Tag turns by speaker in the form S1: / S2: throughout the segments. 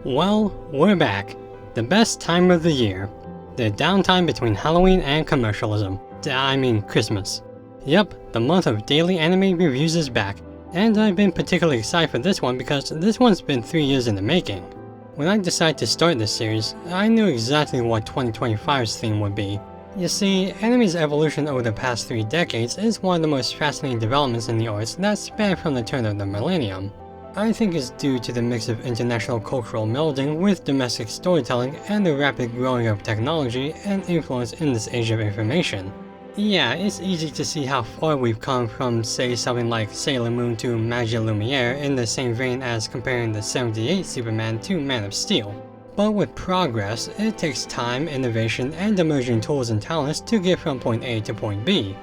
S1: Well, we're back. The best time of the year. The downtime between Halloween and commercialism. I mean Christmas. Yep, the month of daily anime reviews is back, and I've been particularly excited for this one because this one's been 3 years in the making. When I decided to start this series, I knew exactly what 2025's theme would be. You see, anime's evolution over the past 3 decades is one of the most fascinating developments in the arts that span from the turn of the millennium. I think it's due to the mix of international cultural melding with domestic storytelling and the rapid growing of technology and influence in this age of information. Yeah, it's easy to see how far we've come from, say, something like Sailor Moon to Magia Lumiere in the same vein as comparing the 78 Superman to Man of Steel. But with progress, it takes time, innovation, and emerging tools and talents to get from point A to point B.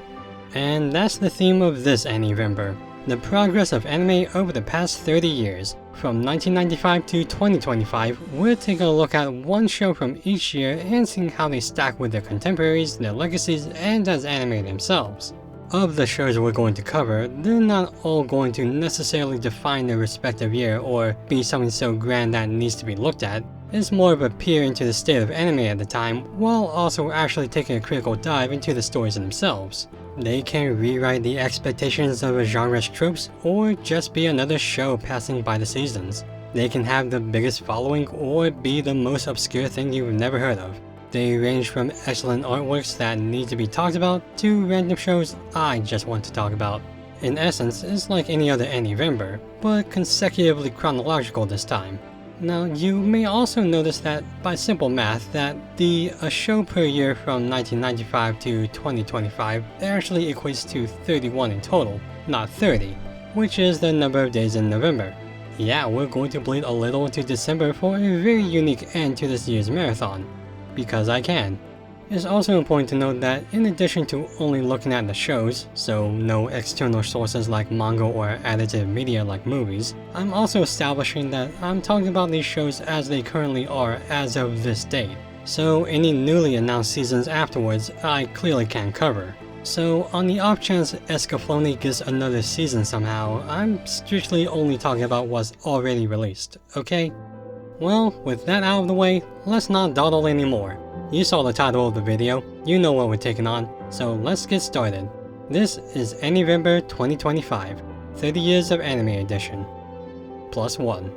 S1: And that's the theme of this Ani-vember. The progress of anime over the past 30 years. From 1995 to 2025, we're taking a look at one show from each year and seeing how they stack with their contemporaries, their legacies, and as anime themselves. Of the shows we're going to cover, they're not all going to necessarily define their respective year or be something so grand that needs to be looked at. It's more of a peer into the state of anime at the time, while also actually taking a critical dive into the stories themselves. They can rewrite the expectations of a genre's tropes, or just be another show passing by the seasons. They can have the biggest following, or be the most obscure thing you've never heard of. They range from excellent artworks that need to be talked about, to random shows I just want to talk about. In essence, it's like any other Ani-vember, but consecutively chronological this time. Now, you may also notice that, by simple math, that a show per year from 1995 to 2025 actually equates to 31 in total, not 30, which is the number of days in November. Yeah, we're going to bleed a little into December for a very unique end to this year's marathon, because I can. It's also important to note that in addition to only looking at the shows, so no external sources like manga or additive media like movies, I'm also establishing that I'm talking about these shows as they currently are as of this date. So any newly announced seasons afterwards, I clearly can't cover. So on the off chance Escaflowne gets another season somehow, I'm strictly only talking about what's already released, okay? Well, with that out of the way, let's not dawdle anymore. You saw the title of the video, you know what we're taking on, so let's get started. This is Ani-vember 2025, 30 Years of Anime Edition. +1.